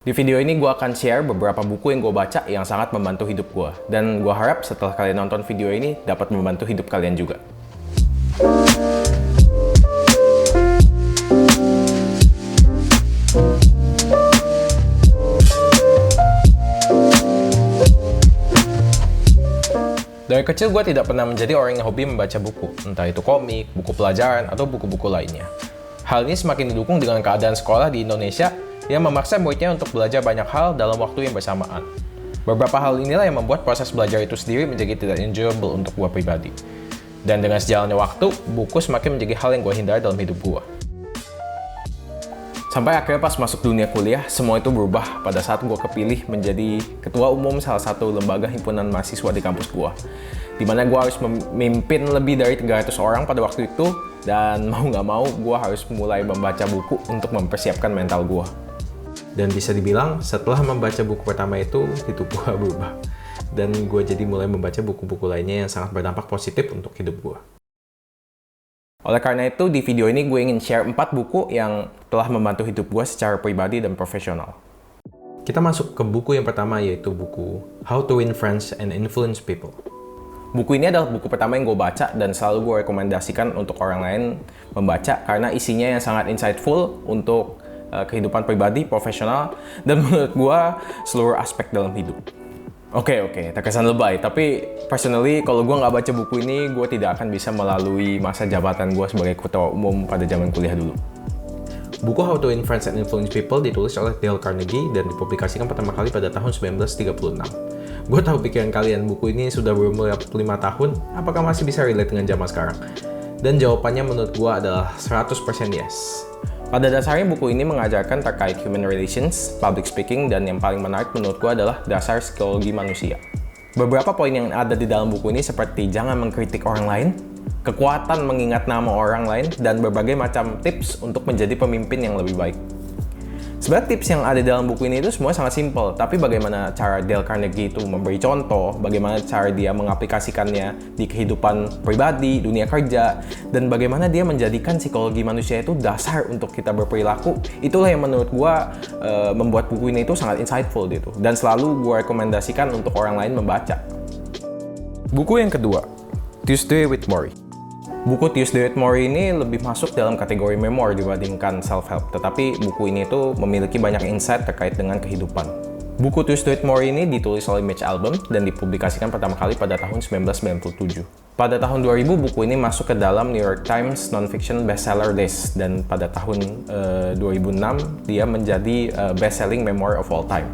Di video ini gue akan share beberapa buku yang gue baca yang sangat membantu hidup gue. Dan gue harap setelah kalian nonton video ini dapat membantu hidup kalian juga. Dari kecil gue tidak pernah menjadi orang yang hobi membaca buku, entah itu komik, buku pelajaran, atau buku-buku lainnya. Hal ini semakin didukung dengan keadaan sekolah di Indonesia yang memaksa muridnya untuk belajar banyak hal dalam waktu yang bersamaan. Beberapa hal inilah yang membuat proses belajar itu sendiri menjadi tidak enjoyable untuk gue pribadi. Dan dengan sejalannya waktu, buku semakin menjadi hal yang gue hindari dalam hidup gue. Sampai akhirnya pas masuk dunia kuliah, semua itu berubah pada saat gue kepilih menjadi ketua umum salah satu lembaga himpunan mahasiswa di kampus gue. Dimana gue harus memimpin lebih dari 300 orang pada waktu itu, dan mau nggak mau gue harus mulai membaca buku untuk mempersiapkan mental gue. Dan bisa dibilang setelah membaca buku pertama itu, hidup gue berubah. Dan gue jadi mulai membaca buku-buku lainnya yang sangat berdampak positif untuk hidup gue. Oleh karena itu, di video ini gue ingin share 4 buku yang telah membantu hidup gue secara pribadi dan profesional. Kita masuk ke buku yang pertama, yaitu buku How to Win Friends and Influence People. Buku ini adalah buku pertama yang gue baca dan selalu gue rekomendasikan untuk orang lain membaca karena isinya yang sangat insightful untuk kehidupan pribadi, profesional, dan menurut gue seluruh aspek dalam hidup. Oke, terkesan lebay, tapi personally kalau gue nggak baca buku ini, gue tidak akan bisa melalui masa jabatan gue sebagai ketua umum pada zaman kuliah dulu. Buku How to Win Friends and Influence People ditulis oleh Dale Carnegie dan dipublikasikan pertama kali pada tahun 1936. Gue tahu pikiran kalian, buku ini sudah berumur 5 tahun, apakah masih bisa relate dengan zaman sekarang? Dan jawabannya menurut gue adalah 100% yes. Pada dasarnya buku ini mengajarkan terkait human relations, public speaking, dan yang paling menarik menurut gue adalah dasar psikologi manusia. Beberapa poin yang ada di dalam buku ini seperti jangan mengkritik orang lain, kekuatan mengingat nama orang lain, dan berbagai macam tips untuk menjadi pemimpin yang lebih baik. Sebenarnya tips yang ada dalam buku ini itu semua sangat simpel, tapi bagaimana cara Dale Carnegie itu memberi contoh, bagaimana cara dia mengaplikasikannya di kehidupan pribadi, dunia kerja, dan bagaimana dia menjadikan psikologi manusia itu dasar untuk kita berperilaku, itulah yang menurut gue membuat buku ini itu sangat insightful gitu, dan selalu gue rekomendasikan untuk orang lain membaca. Buku yang kedua, Tuesday with Morrie. Buku Tuesday with Morrie ini lebih masuk dalam kategori memoir dibandingkan self-help, tetapi buku ini tuh memiliki banyak insight terkait dengan kehidupan. Buku Tuesday with Morrie ini ditulis oleh Mitch Albom dan dipublikasikan pertama kali pada tahun 1997. Pada tahun 2000, buku ini masuk ke dalam New York Times Non-Fiction Bestseller List, dan pada tahun 2006, dia menjadi best-selling memoir of all time.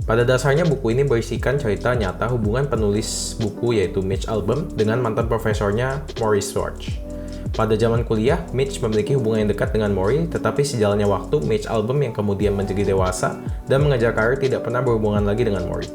Pada dasarnya buku ini berisikan cerita nyata hubungan penulis buku yaitu Mitch Albom dengan mantan profesornya Morrie Schwartz. Pada zaman kuliah, Mitch memiliki hubungan yang dekat dengan Morrie, tetapi sejalannya waktu, Mitch Albom yang kemudian menjadi dewasa dan mengejar karir tidak pernah berhubungan lagi dengan Morrie.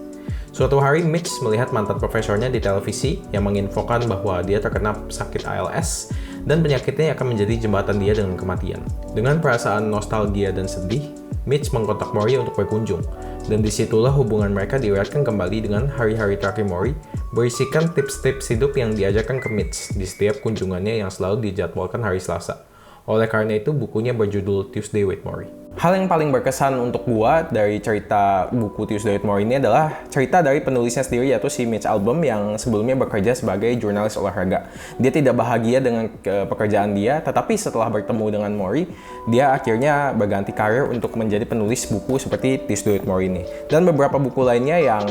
Suatu hari, Mitch melihat mantan profesornya di televisi yang menginfokan bahwa dia terkena sakit ALS dan penyakitnya akan menjadi jembatan dia dengan kematian. Dengan perasaan nostalgia dan sedih, Mitch mengkontak Morrie untuk berkunjung, dan disitulah hubungan mereka dieratkan kembali dengan hari-hari terakhir Morrie, berisikan tips-tips hidup yang diajarkan ke Mitch di setiap kunjungannya yang selalu dijadwalkan hari Selasa. Oleh karena itu, bukunya berjudul Tuesday with Morrie. Hal yang paling berkesan untuk gua dari cerita buku Tuesday with Morrie ini adalah cerita dari penulisnya sendiri, yaitu si Mitch Albom yang sebelumnya bekerja sebagai jurnalis olahraga. Dia tidak bahagia dengan pekerjaan dia, tetapi setelah bertemu dengan Morrie, dia akhirnya berganti karir untuk menjadi penulis buku seperti Tuesday with Morrie ini. Dan beberapa buku lainnya yang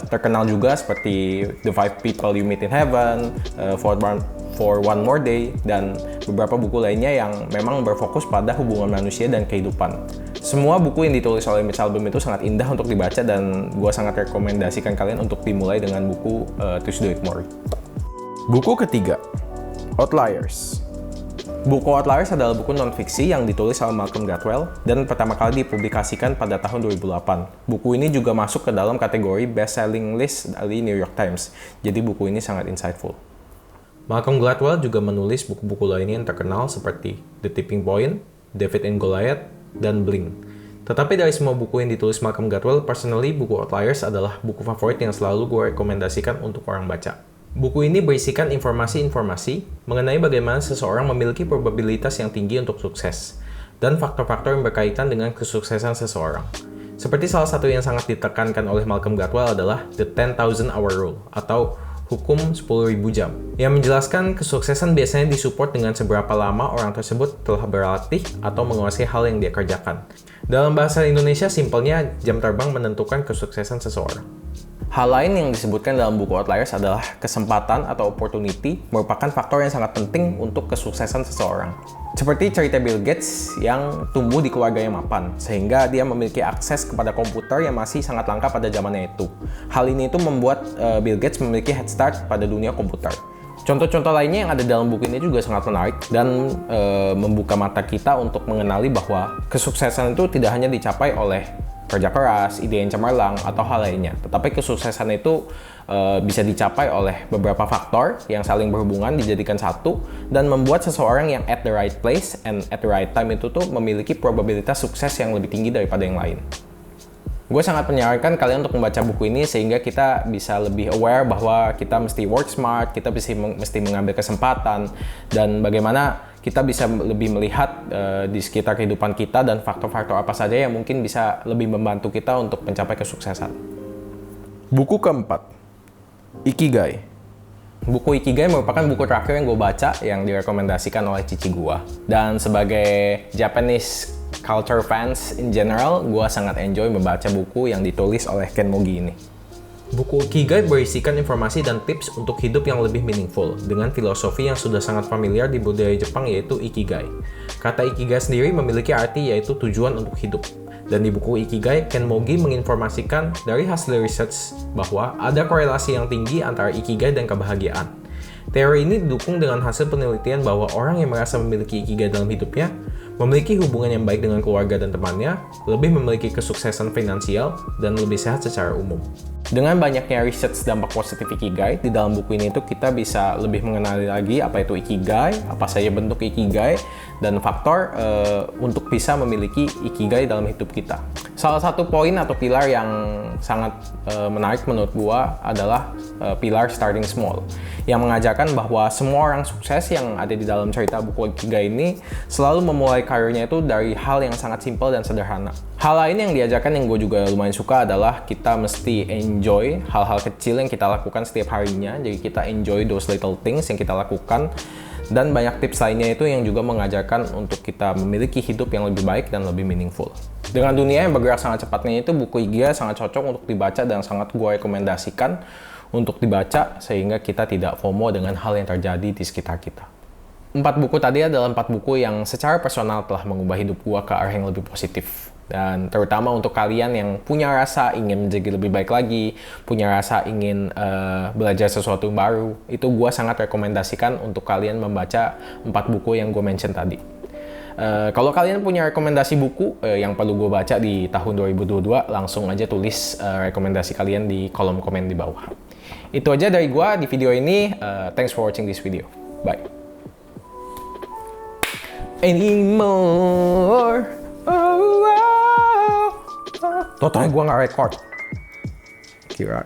terkenal juga seperti The 5 People You Meet in Heaven, For One More Day, dan beberapa buku lainnya yang memang berfokus pada hubungan manusia dan kehidupan. Semua buku yang ditulis oleh Mitch Albom itu sangat indah untuk dibaca, dan gue sangat rekomendasikan kalian untuk dimulai dengan buku Tuesday with Morrie. Buku ketiga, Outliers. Buku Outliers adalah buku non-fiksi yang ditulis oleh Malcolm Gladwell dan pertama kali dipublikasikan pada tahun 2008. Buku ini juga masuk ke dalam kategori best-selling list dari New York Times, jadi buku ini sangat insightful. Malcolm Gladwell juga menulis buku-buku lainnya yang terkenal seperti The Tipping Point, David and Goliath, dan Bling. Tetapi dari semua buku yang ditulis Malcolm Gladwell, personally buku Outliers adalah buku favorit yang selalu gue rekomendasikan untuk orang baca. Buku ini berisikan informasi-informasi mengenai bagaimana seseorang memiliki probabilitas yang tinggi untuk sukses, dan faktor-faktor yang berkaitan dengan kesuksesan seseorang. Seperti salah satu yang sangat ditekankan oleh Malcolm Gladwell adalah The 10,000 Hour Rule atau hukum 10.000 jam, yang menjelaskan kesuksesan biasanya disupport dengan seberapa lama orang tersebut telah berlatih atau menguasai hal yang dia kerjakan. Dalam bahasa Indonesia, simpelnya jam terbang menentukan kesuksesan seseorang. Hal lain yang disebutkan dalam buku Outliers adalah kesempatan atau opportunity merupakan faktor yang sangat penting untuk kesuksesan seseorang. Seperti cerita Bill Gates yang tumbuh di keluarga yang mapan, sehingga dia memiliki akses kepada komputer yang masih sangat langka pada zamannya itu. Hal ini itu membuat Bill Gates memiliki head start pada dunia komputer. Contoh-contoh lainnya yang ada dalam buku ini juga sangat menarik dan membuka mata kita untuk mengenali bahwa kesuksesan itu tidak hanya dicapai oleh kerja keras, ide yang cemerlang, atau hal lainnya. Tetapi kesuksesan itu bisa dicapai oleh beberapa faktor yang saling berhubungan dijadikan satu dan membuat seseorang yang at the right place and at the right time itu tuh memiliki probabilitas sukses yang lebih tinggi daripada yang lain. Gue sangat menyarankan kalian untuk membaca buku ini sehingga kita bisa lebih aware bahwa kita mesti work smart, kita mesti mengambil kesempatan, dan bagaimana kita bisa lebih melihat di sekitar kehidupan kita dan faktor-faktor apa saja yang mungkin bisa lebih membantu kita untuk mencapai kesuksesan. Buku keempat, Ikigai. Buku Ikigai merupakan buku terakhir yang gue baca yang direkomendasikan oleh cici gue. Dan sebagai Japanese culture fans in general, gue sangat enjoy membaca buku yang ditulis oleh Ken Mogi ini. Buku Ikigai berisikan informasi dan tips untuk hidup yang lebih meaningful dengan filosofi yang sudah sangat familiar di budaya Jepang, yaitu Ikigai. Kata Ikigai sendiri memiliki arti yaitu tujuan untuk hidup. Dan di buku Ikigai, Ken Mogi menginformasikan dari hasil research bahwa ada korelasi yang tinggi antara Ikigai dan kebahagiaan. Teori ini didukung dengan hasil penelitian bahwa orang yang merasa memiliki Ikigai dalam hidupnya memiliki hubungan yang baik dengan keluarga dan temannya, lebih memiliki kesuksesan finansial, dan lebih sehat secara umum. Dengan banyaknya research dampak positif Ikigai, di dalam buku ini tuh kita bisa lebih mengenali lagi apa itu Ikigai, apa saja bentuk Ikigai, dan faktor untuk bisa memiliki Ikigai dalam hidup kita. Salah satu poin atau pilar yang sangat menarik menurut gua adalah pilar starting small, yang mengajarkan bahwa semua orang sukses yang ada di dalam cerita buku Ikigai ini selalu memulai karirnya itu dari hal yang sangat simpel dan sederhana. Hal lain yang diajarkan yang gue juga lumayan suka adalah kita mesti enjoy hal-hal kecil yang kita lakukan setiap harinya. Jadi kita enjoy those little things yang kita lakukan. Dan banyak tips lainnya itu yang juga mengajarkan untuk kita memiliki hidup yang lebih baik dan lebih meaningful. Dengan dunia yang bergerak sangat cepatnya itu, buku Ikigai sangat cocok untuk dibaca dan sangat gue rekomendasikan untuk dibaca sehingga kita tidak FOMO dengan hal yang terjadi di sekitar kita. 4 buku tadi adalah 4 buku yang secara personal telah mengubah hidup gue ke arah yang lebih positif. Dan terutama untuk kalian yang punya rasa ingin menjadi lebih baik lagi, punya rasa ingin belajar sesuatu baru, itu gue sangat rekomendasikan untuk kalian membaca 4 buku yang gue mention tadi. Kalau kalian punya rekomendasi buku yang perlu gue baca di tahun 2022, langsung aja tulis rekomendasi kalian di kolom komen di bawah. Itu aja dari gue di video ini. Thanks for watching this video. Bye. Anymore. Totalnya gue nggak record. Kirain.